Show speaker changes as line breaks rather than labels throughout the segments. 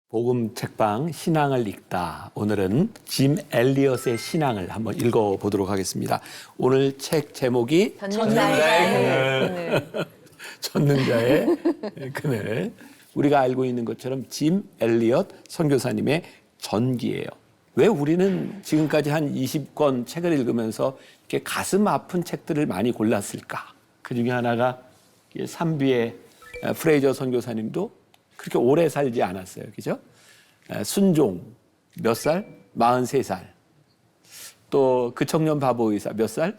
복음 책방 신앙을 읽다. 오늘은 짐 엘리엇의 신앙을 한번 읽어보도록 하겠습니다. 오늘 책 제목이
전능자의 그늘.
전능자의 그늘. 우리가 알고 있는 것처럼 짐 엘리엇 선교사님의 전기예요. 왜 우리는 지금까지 한 20권 책을 읽으면서 이렇게 가슴 아픈 책들을 많이 골랐을까? 그 중에 하나가 삼비의 프레이저 선교사님도 그렇게 오래 살지 않았어요. 그죠? 순종, 몇 살? 43살. 또 그 청년 바보 의사, 몇 살?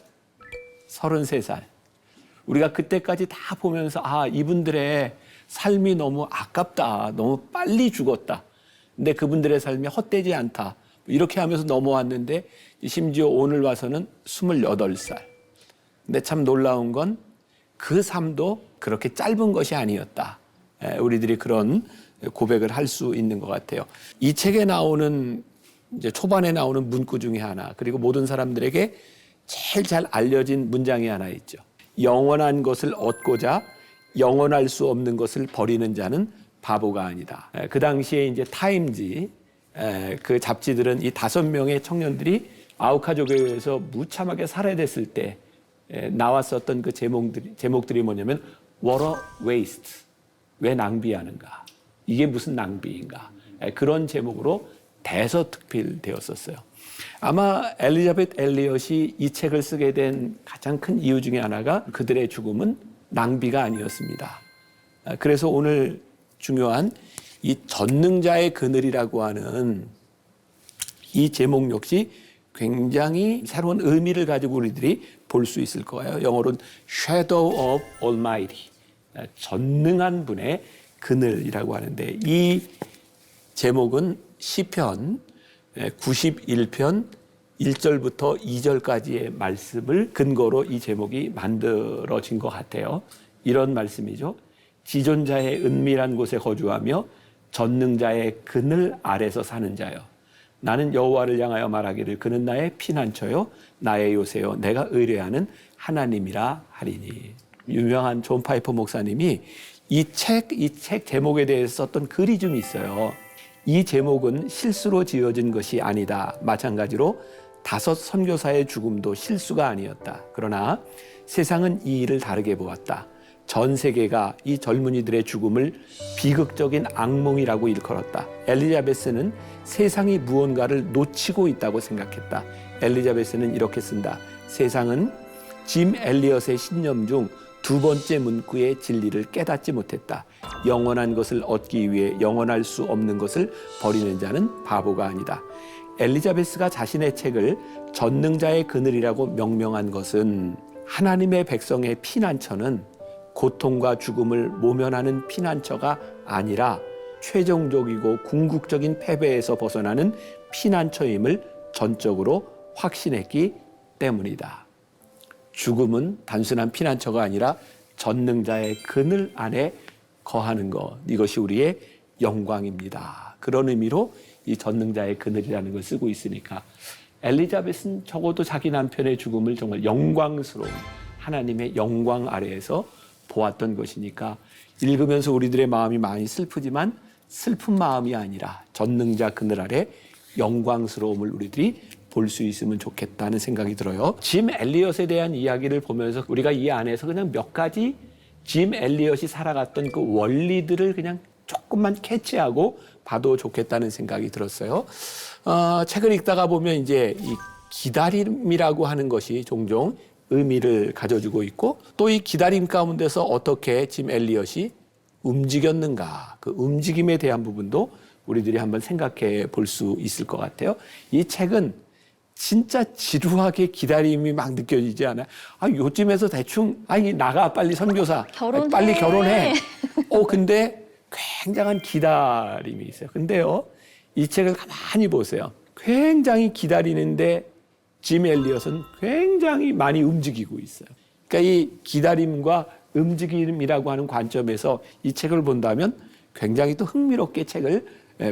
33살. 우리가 그때까지 다 보면서 이분들의 삶이 너무 아깝다. 너무 빨리 죽었다. 근데 그분들의 삶이 헛되지 않다. 이렇게 하면서 넘어왔는데 심지어 오늘 와서는 28살. 근데 참 놀라운 건 그 삶도 그렇게 짧은 것이 아니었다. 우리들이 그런 고백을 할 수 있는 것 같아요. 이 책에 나오는 이제 초반에 나오는 문구 중에 하나, 그리고 모든 사람들에게 제일 잘 알려진 문장이 하나 있죠. 영원한 것을 얻고자 영원할 수 없는 것을 버리는 자는 바보가 아니다. 그 당시에 이제 타임지 그 잡지들은 이 5명의 청년들이 아우카조 교회에서 무참하게 살해됐을 때 나왔었던 그 제목들이 뭐냐면 What a waste. 왜 낭비하는가? 이게 무슨 낭비인가? 그런 제목으로 대서특필되었었어요. 아마 엘리자벳 엘리엇이 이 책을 쓰게 된 가장 큰 이유 중에 하나가 그들의 죽음은 낭비가 아니었습니다. 그래서 오늘 중요한 이 전능자의 그늘이라고 하는 이 제목 역시 굉장히 새로운 의미를 가지고 우리들이 볼 수 있을 거예요. 영어로는 Shadow of Almighty. 전능한 분의 그늘이라고 하는데, 이 제목은 시편 91편 1절부터 2절까지의 말씀을 근거로 이 제목이 만들어진 것 같아요. 이런 말씀이죠. 지존자의 은밀한 곳에 거주하며 전능자의 그늘 아래서 사는 자여, 나는 여호와를 향하여 말하기를 그는 나의 피난처요 나의 요새요 내가 의뢰하는 하나님이라 하리니. 유명한 존 파이퍼 목사님이 이 책 제목에 대해서 썼던 글이 좀 있어요. 이 제목은 실수로 지어진 것이 아니다. 마찬가지로 5 선교사의 죽음도 실수가 아니었다. 그러나 세상은 이 일을 다르게 보았다. 전 세계가 이 젊은이들의 죽음을 비극적인 악몽이라고 일컬었다. 엘리자베스는 세상이 무언가를 놓치고 있다고 생각했다. 엘리자베스는 이렇게 쓴다. 세상은 짐 엘리엇의 신념 중 2번째 문구의 진리를 깨닫지 못했다. 영원한 것을 얻기 위해 영원할 수 없는 것을 버리는 자는 바보가 아니다. 엘리자베스가 자신의 책을 전능자의 그늘이라고 명명한 것은 하나님의 백성의 피난처는 고통과 죽음을 모면하는 피난처가 아니라 최종적이고 궁극적인 패배에서 벗어나는 피난처임을 전적으로 확신했기 때문이다. 죽음은 단순한 피난처가 아니라 전능자의 그늘 안에 거하는 것, 이것이 우리의 영광입니다. 그런 의미로 이 전능자의 그늘이라는 걸 쓰고 있으니까 엘리자벳은 적어도 자기 남편의 죽음을 정말 영광스러운 하나님의 영광 아래에서 보았던 것이니까 읽으면서 우리들의 마음이 많이 슬프지만 슬픈 마음이 아니라 전능자 그늘 아래 영광스러움을 우리들이 볼 수 있으면 좋겠다는 생각이 들어요. 짐 엘리엇에 대한 이야기를 보면서 우리가 이 안에서 그냥 몇 가지 짐 엘리엇이 살아갔던 그 원리들을 그냥 조금만 캐치하고 봐도 좋겠다는 생각이 들었어요. 책을 읽다가 보면 이제 이 기다림이라고 하는 것이 종종 의미를 가져주고 있고, 또 이 기다림 가운데서 어떻게 짐 엘리엇이 움직였는가, 그 움직임에 대한 부분도 우리들이 한번 생각해 볼 수 있을 것 같아요. 이 책은 진짜 지루하게 기다림이 막 느껴지지 않아요? 요쯤에서 대충 나가 빨리 선교사,
결혼해.
빨리 결혼해. 근데 굉장한 기다림이 있어요. 근데요, 이 책을 가만히 보세요. 굉장히 기다리는데 짐 엘리엇은 굉장히 많이 움직이고 있어요. 그러니까 이 기다림과 움직임이라고 하는 관점에서 이 책을 본다면 굉장히 또 흥미롭게 책을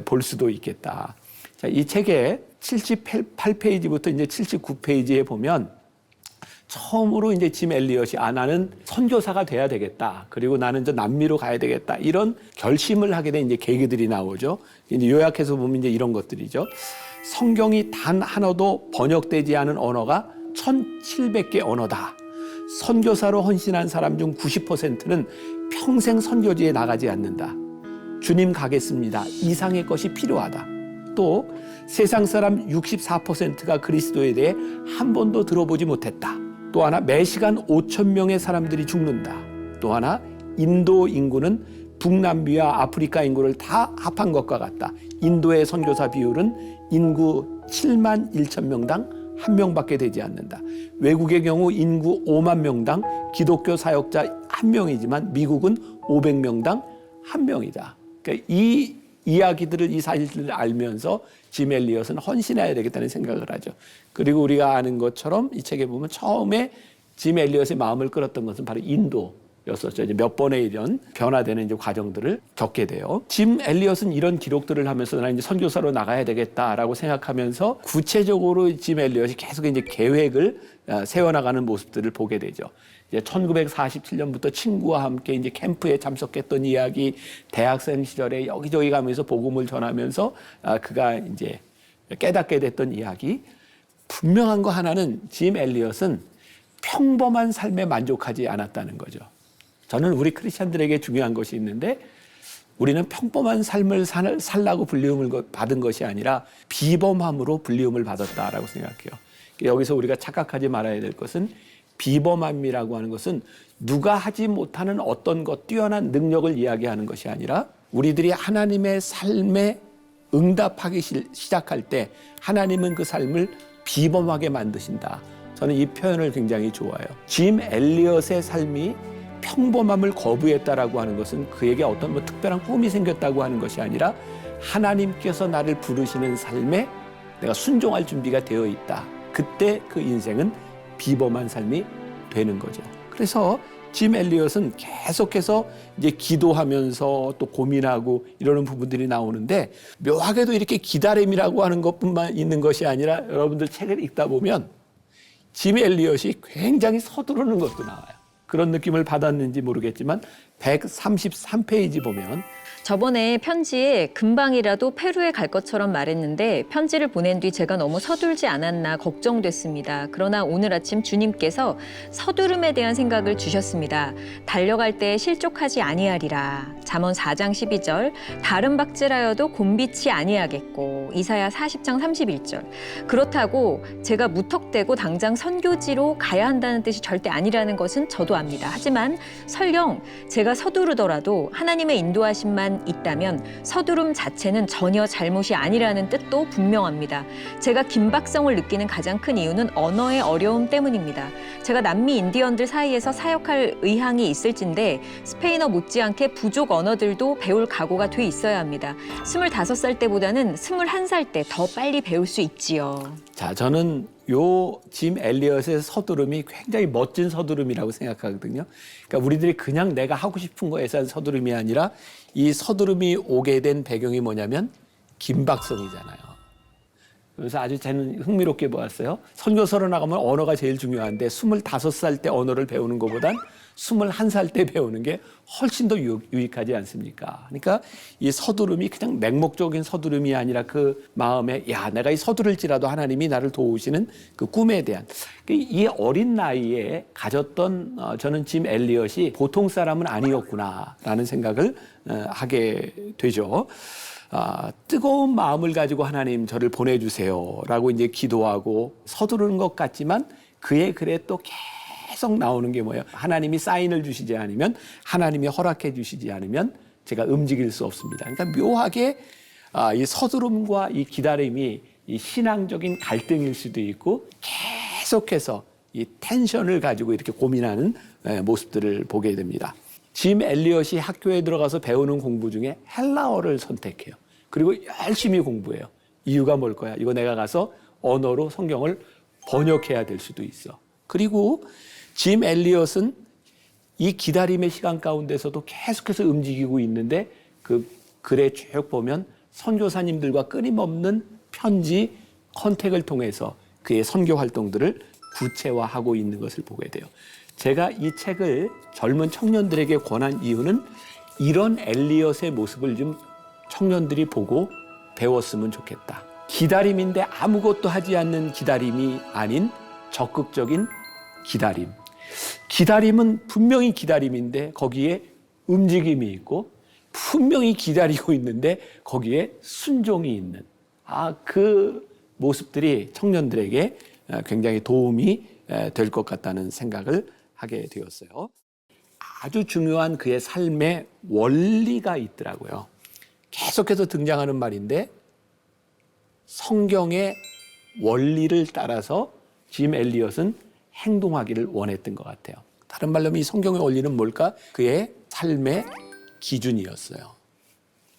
볼 수도 있겠다. 자, 이 책의 78페이지부터 이제 79페이지에 보면 처음으로 이제 짐 엘리엇이 나는 선교사가 돼야 되겠다. 그리고 나는 저 남미로 가야 되겠다. 이런 결심을 하게 된 이제 계기들이 나오죠. 이제 요약해서 보면 이제 이런 것들이죠. 성경이 단 하나도 번역되지 않은 언어가 1,700개 언어다. 선교사로 헌신한 사람 중 90%는 평생 선교지에 나가지 않는다. 주님 가겠습니다. 이상의 것이 필요하다. 또 세상 사람 64%가 그리스도에 대해 한 번도 들어보지 못했다. 또 하나 매 시간 5,000명의 사람들이 죽는다. 또 하나 인도 인구는 북남미와 아프리카 인구를 다 합한 것과 같다. 인도의 선교사 비율은 인구 7만 1천 명당 1명밖에 되지 않는다. 외국의 경우 인구 5만 명당 기독교 사역자 1명이지만 미국은 500명당 1명이다. 그러니까 이 이야기들을, 이 사실들을 알면서 짐 엘리엇은 헌신해야 되겠다는 생각을 하죠. 그리고 우리가 아는 것처럼 이 책에 보면 처음에 짐 엘리엇의 마음을 끌었던 것은 바로 인도였었죠. 이제 몇 번의 이런 변화되는 이제 과정들을 겪게 돼요. 짐 엘리엇은 이런 기록들을 하면서 나 이제 선교사로 나가야 되겠다라고 생각하면서 구체적으로 짐 엘리엇이 계속 이제 계획을 세워나가는 모습들을 보게 되죠. 이제 1947년부터 친구와 함께 이제 캠프에 참석했던 이야기, 대학생 시절에 여기저기 가면서 복음을 전하면서 그가 이제 깨닫게 됐던 이야기. 분명한 거 하나는 짐 엘리엇은 평범한 삶에 만족하지 않았다는 거죠. 저는 우리 크리스찬들에게 중요한 것이 있는데 우리는 평범한 삶을 살라고 불리움을 받은 것이 아니라 비범함으로 불리움을 받았다라고 생각해요. 여기서 우리가 착각하지 말아야 될 것은 비범함이라고 하는 것은 누가 하지 못하는 어떤 것, 뛰어난 능력을 이야기하는 것이 아니라 우리들이 하나님의 삶에 응답하기 시작할 때 하나님은 그 삶을 비범하게 만드신다. 저는 이 표현을 굉장히 좋아해요. 짐 엘리엇의 삶이 평범함을 거부했다라고 하는 것은 그에게 어떤 특별한 꿈이 생겼다고 하는 것이 아니라 하나님께서 나를 부르시는 삶에 내가 순종할 준비가 되어 있다. 그때 그 인생은 비범한 삶이 되는 거죠. 그래서 짐 엘리엇은 계속해서 이제 기도하면서 또 고민하고 이러는 부분들이 나오는데 묘하게도 이렇게 기다림이라고 하는 것뿐만 있는 것이 아니라 여러분들 책을 읽다 보면 짐 엘리엇이 굉장히 서두르는 것도 나와요. 그런 느낌을 받았는지 모르겠지만 133페이지 보면
저번에 편지에 금방이라도 페루에 갈 것처럼 말했는데 편지를 보낸 뒤 제가 너무 서둘지 않았나 걱정됐습니다. 그러나 오늘 아침 주님께서 서두름에 대한 생각을 주셨습니다. 달려갈 때 실족하지 아니하리라. 잠언 4장 12절 다른 박질하여도 곤비치 아니하겠고 이사야 40장 31절 그렇다고 제가 무턱대고 당장 선교지로 가야 한다는 뜻이 절대 아니라는 것은 저도 압니다. 하지만 설령 제가 서두르더라도 하나님의 인도하심만 있다면 서두름 자체는 전혀 잘못이 아니라는 뜻도 분명합니다. 제가 긴박성을 느끼는 가장 큰 이유는 언어의 어려움 때문입니다. 제가 남미 인디언들 사이에서 사역할 의향이 있을진데 스페인어 못지않게 부족 언어들도 배울 각오가 돼 있어야 합니다. 25살 때보다는 21살 때 더 빨리 배울 수 있지요.
자, 저는 요 짐 엘리엇의 서두름이 굉장히 멋진 서두름이라고 생각하거든요. 그러니까 우리들이 그냥 내가 하고 싶은 거에서 한 서두름이 아니라 이 서두름이 오게 된 배경이 뭐냐면 긴박성이잖아요. 그래서 아주 저는 흥미롭게 보았어요. 선교사로 나가면 언어가 제일 중요한데 25살 때 언어를 배우는 것보단 21살 때 배우는 게 훨씬 더 유익하지 않습니까? 그러니까 이 서두름이 그냥 맹목적인 서두름이 아니라 그 마음에 내가 이 서두를지라도 하나님이 나를 도우시는 그 꿈에 대한 이 어린 나이에 가졌던 저는 짐 엘리엇이 보통 사람은 아니었구나라는 생각을 하게 되죠. 뜨거운 마음을 가지고 하나님 저를 보내주세요라고 이제 기도하고 서두르는 것 같지만 그의 글에 또 계속 나오는 게 뭐예요? 하나님이 사인을 주시지 않으면 하나님이 허락해 주시지 않으면 제가 움직일 수 없습니다. 그러니까 묘하게 이 서두름과 이 기다림이 이 신앙적인 갈등일 수도 있고 계속해서 이 텐션을 가지고 이렇게 고민하는 모습들을 보게 됩니다. 짐 엘리엇이 학교에 들어가서 배우는 공부 중에 헬라어를 선택해요. 그리고 열심히 공부해요. 이유가 뭘까요? 이거 내가 가서 언어로 성경을 번역해야 될 수도 있어. 그리고 짐 엘리엇은 이 기다림의 시간 가운데서도 계속해서 움직이고 있는데 그 글에 쭉 보면 선교사님들과 끊임없는 편지, 컨택을 통해서 그의 선교 활동들을 구체화하고 있는 것을 보게 돼요. 제가 이 책을 젊은 청년들에게 권한 이유는 이런 엘리엇의 모습을 좀 청년들이 보고 배웠으면 좋겠다. 기다림인데 아무것도 하지 않는 기다림이 아닌 적극적인 기다림. 기다림은 분명히 기다림인데 거기에 움직임이 있고 분명히 기다리고 있는데 거기에 순종이 있는 그 모습들이 청년들에게 굉장히 도움이 될 것 같다는 생각을 하게 되었어요. 아주 중요한 그의 삶의 원리가 있더라고요. 계속해서 등장하는 말인데 성경의 원리를 따라서 짐 엘리엇은 행동하기를 원했던 것 같아요. 다른 말로 하면 이 성경의 원리는 뭘까? 그의 삶의 기준이었어요.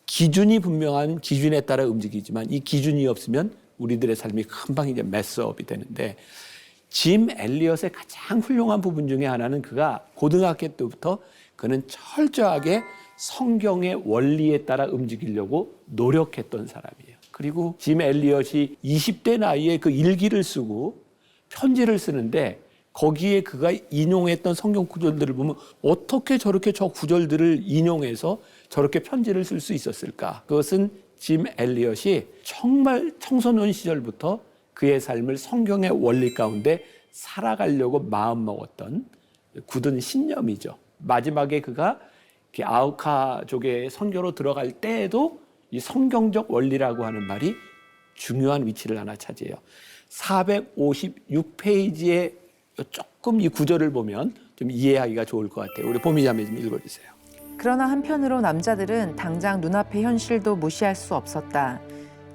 기준이 분명한 기준에 따라 움직이지만 이 기준이 없으면 우리들의 삶이 금방 이제 메스업이 되는데 짐 엘리엇의 가장 훌륭한 부분 중에 하나는 그가 고등학교 때부터 그는 철저하게 성경의 원리에 따라 움직이려고 노력했던 사람이에요. 그리고 짐 엘리엇이 20대 나이에 그 일기를 쓰고 편지를 쓰는데 거기에 그가 인용했던 성경 구절들을 보면 어떻게 저렇게 저 구절들을 인용해서 저렇게 편지를 쓸 수 있었을까? 그것은 짐 엘리엇이 정말 청소년 시절부터 그의 삶을 성경의 원리 가운데 살아가려고 마음먹었던 굳은 신념이죠. 마지막에 그가 아우카족의 선교로 들어갈 때에도 이 성경적 원리라고 하는 말이 중요한 위치를 하나 차지해요. 456페이지에 조금 이 구절을 보면 좀 이해하기가 좋을 것 같아요. 우리 보미자매 좀 읽어주세요.
그러나 한편으로 남자들은 당장 눈앞의 현실도 무시할 수 없었다.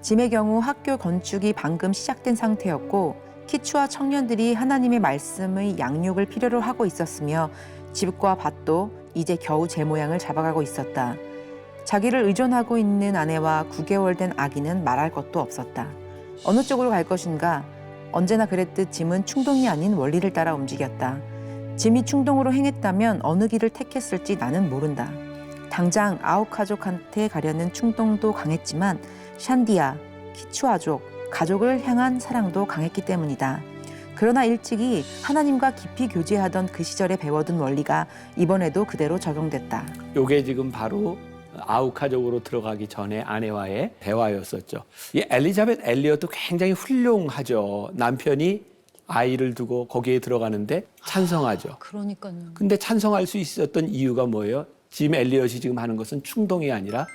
짐의 경우 학교 건축이 방금 시작된 상태였고 키추와 청년들이 하나님의 말씀의 양육을 필요로 하고 있었으며 집과 밭도 이제 겨우 제 모양을 잡아가고 있었다. 자기를 의존하고 있는 아내와 9개월 된 아기는 말할 것도 없었다. 어느 쪽으로 갈 것인가? 언제나 그랬듯 짐은 충동이 아닌 원리를 따라 움직였다. 짐이 충동으로 행했다면 어느 길을 택했을지 나는 모른다. 당장 아우카족한테 가려는 충동도 강했지만 샨디아, 키추아족, 가족을 향한 사랑도 강했기 때문이다. 그러나 일찍이 하나님과 깊이 교제하던 그 시절에 배워둔 원리가 이번에도 그대로 적용됐다.
이게 지금 바로 아우카족으로 들어가기 전에 아내와의 대화였었죠. 이 엘리자벳 엘리엇도 굉장히 훌륭하죠. 남편이 아이를 두고 거기에 들어가는데 찬성하죠.
그러니까요.
근데 찬성할 수 있었던 이유가 뭐예요? 짐 엘리엇이 지금 하는 것은 충동이 아니라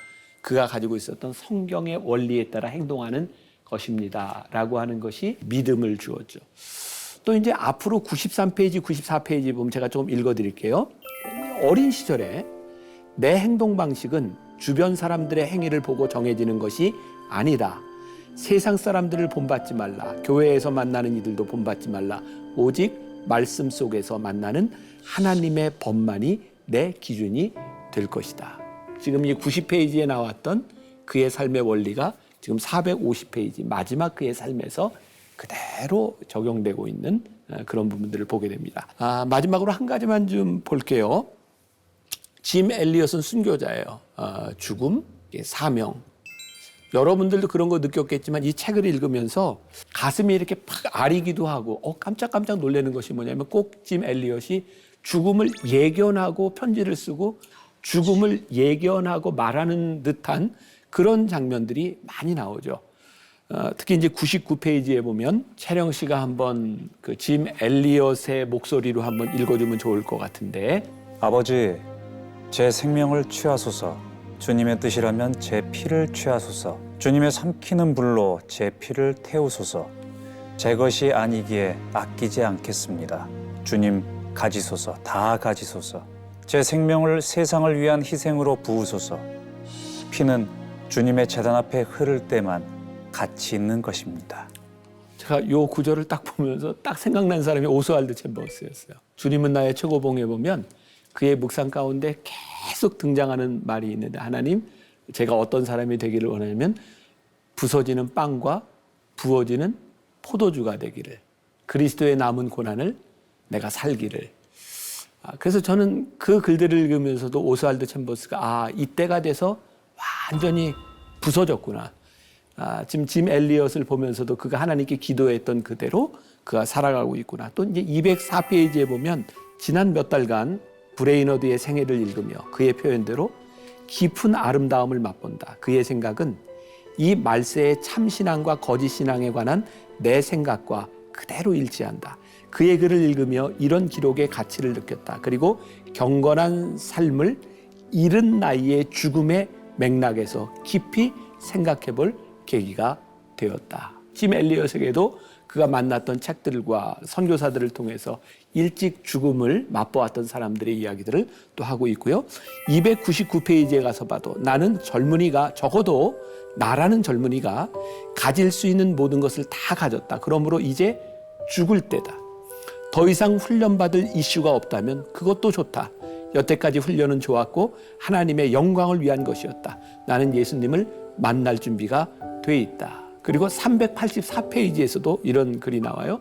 그가 가지고 있었던 성경의 원리에 따라 행동하는 것입니다라고 하는 것이 믿음을 주었죠. 또 이제 앞으로 93페이지, 94페이지 보면 제가 조금 읽어드릴게요. 어린 시절에 내 행동 방식은 주변 사람들의 행위를 보고 정해지는 것이 아니다. 세상 사람들을 본받지 말라. 교회에서 만나는 이들도 본받지 말라. 오직 말씀 속에서 만나는 하나님의 법만이 내 기준이 될 것이다. 지금 이 90페이지에 나왔던 그의 삶의 원리가 지금 450페이지 마지막 그의 삶에서 그대로 적용되고 있는 그런 부분들을 보게 됩니다. 마지막으로 한 가지만 좀 볼게요. 짐 엘리엇은 순교자예요. 죽음, 사명. 여러분들도 그런 거 느꼈겠지만 이 책을 읽으면서 가슴이 이렇게 팍 아리기도 하고 깜짝깜짝 놀라는 것이 뭐냐면 꼭 짐 엘리엇이 죽음을 예견하고 편지를 쓰고 죽음을 예견하고 말하는 듯한 그런 장면들이 많이 나오죠. 특히 이제 99페이지에 보면 채령 씨가 한번 그 짐 엘리엇의 목소리로 한번 읽어주면 좋을 것 같은데.
아버지, 제 생명을 취하소서. 주님의 뜻이라면 제 피를 취하소서. 주님의 삼키는 불로 제 피를 태우소서. 제 것이 아니기에 아끼지 않겠습니다. 주님 가지소서, 다 가지소서. 제 생명을 세상을 위한 희생으로 부으소서. 피는 주님의 제단 앞에 흐를 때만 가치 있는 것입니다.
제가 이 구절을 딱 보면서 딱 생각난 사람이 오스왈드 챔버스였어요. 주님은 나의 최고봉에 보면 그의 묵상 가운데 계속 등장하는 말이 있는데, 하나님, 제가 어떤 사람이 되기를 원하냐면 부서지는 빵과 부어지는 포도주가 되기를, 그리스도의 남은 고난을 내가 살기를. 그래서 저는 그 글들을 읽으면서도 오스왈드 챔버스가 이때가 돼서 완전히 부서졌구나. 지금 짐 엘리엇을 보면서도 그가 하나님께 기도했던 그대로 그가 살아가고 있구나. 또 이제 204페이지에 보면 지난 몇 달간 브레이너드의 생애를 읽으며 그의 표현대로 깊은 아름다움을 맛본다. 그의 생각은 이 말세의 참신앙과 거짓신앙에 관한 내 생각과 그대로 일치한다. 그의 글을 읽으며 이런 기록의 가치를 느꼈다. 그리고 경건한 삶을 이른 나이의 죽음의 맥락에서 깊이 생각해 볼 계기가 되었다. 짐 엘리엇에게도 그가 만났던 책들과 선교사들을 통해서 일찍 죽음을 맛보았던 사람들의 이야기들을 또 하고 있고요. 299페이지에 가서 봐도 나는 젊은이가, 적어도 나라는 젊은이가 가질 수 있는 모든 것을 다 가졌다. 그러므로 이제 죽을 때다. 더 이상 훈련받을 이슈가 없다면 그것도 좋다. 여태까지 훈련은 좋았고 하나님의 영광을 위한 것이었다. 나는 예수님을 만날 준비가 돼 있다. 그리고 384페이지에서도 이런 글이 나와요.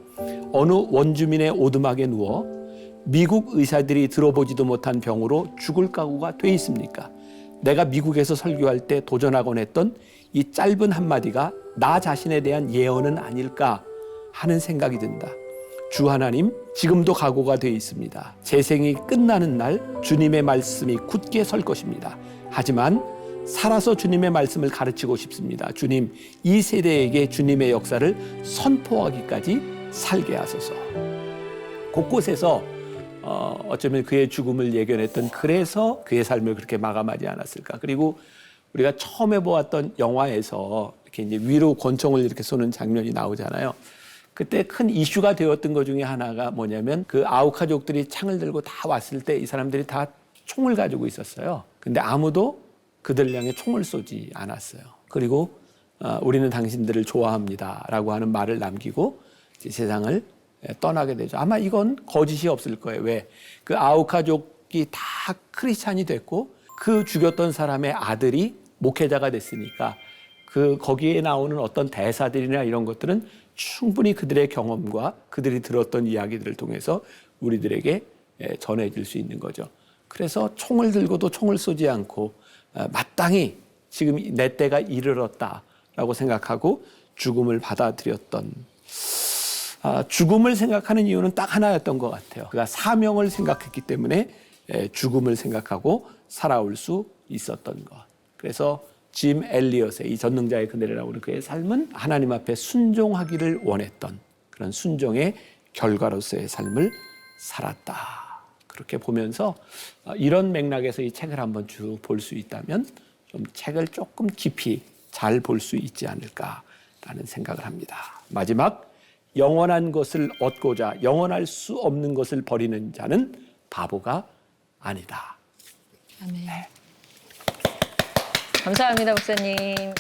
어느 원주민의 오두막에 누워 미국 의사들이 들어보지도 못한 병으로 죽을 각오가 돼 있습니까? 내가 미국에서 설교할 때 도전하곤 했던 이 짧은 한마디가 나 자신에 대한 예언은 아닐까 하는 생각이 든다. 주 하나님, 지금도 각오가 돼 있습니다. 제 생이 끝나는 날 주님의 말씀이 굳게 설 것입니다. 하지만 살아서 주님의 말씀을 가르치고 싶습니다. 주님, 이 세대에게 주님의 역사를 선포하기까지 살게 하소서. 곳곳에서 어쩌면 그의 죽음을 예견했던, 그래서 그의 삶을 그렇게 마감하지 않았을까. 그리고 우리가 처음에 보았던 영화에서 이렇게 이제 위로 권총을 이렇게 쏘는 장면이 나오잖아요. 그때 큰 이슈가 되었던 것 중에 하나가 뭐냐면 그 아우카족들이 창을 들고 다 왔을 때 이 사람들이 다 총을 가지고 있었어요. 근데 아무도 그들 향해 총을 쏘지 않았어요. 그리고 우리는 당신들을 좋아합니다 라고 하는 말을 남기고 이제 세상을 떠나게 되죠. 아마 이건 거짓이 없을 거예요. 왜? 그 아우카족이 다 크리스찬이 됐고 그 죽였던 사람의 아들이 목회자가 됐으니까 그 거기에 나오는 어떤 대사들이나 이런 것들은 충분히 그들의 경험과 그들이 들었던 이야기들을 통해서 우리들에게 전해질 수 있는 거죠. 그래서 총을 들고도 총을 쏘지 않고 마땅히 지금 내 때가 이르렀다라고 생각하고 죽음을 받아들였던, 죽음을 생각하는 이유는 딱 하나였던 것 같아요. 그가 사명을 생각했기 때문에 죽음을 생각하고 살아올 수 있었던 것. 그래서 짐 엘리엇의 이 전능자의 그네라고 하는 그의 삶은 하나님 앞에 순종하기를 원했던 그런 순종의 결과로서의 삶을 살았다. 그렇게 보면서 이런 맥락에서 이 책을 한번 쭉 볼 수 있다면 좀 책을 조금 깊이 잘 볼 수 있지 않을까라는 생각을 합니다. 마지막, 영원한 것을 얻고자 영원할 수 없는 것을 버리는 자는 바보가 아니다.
아멘. 감사합니다, 목사님.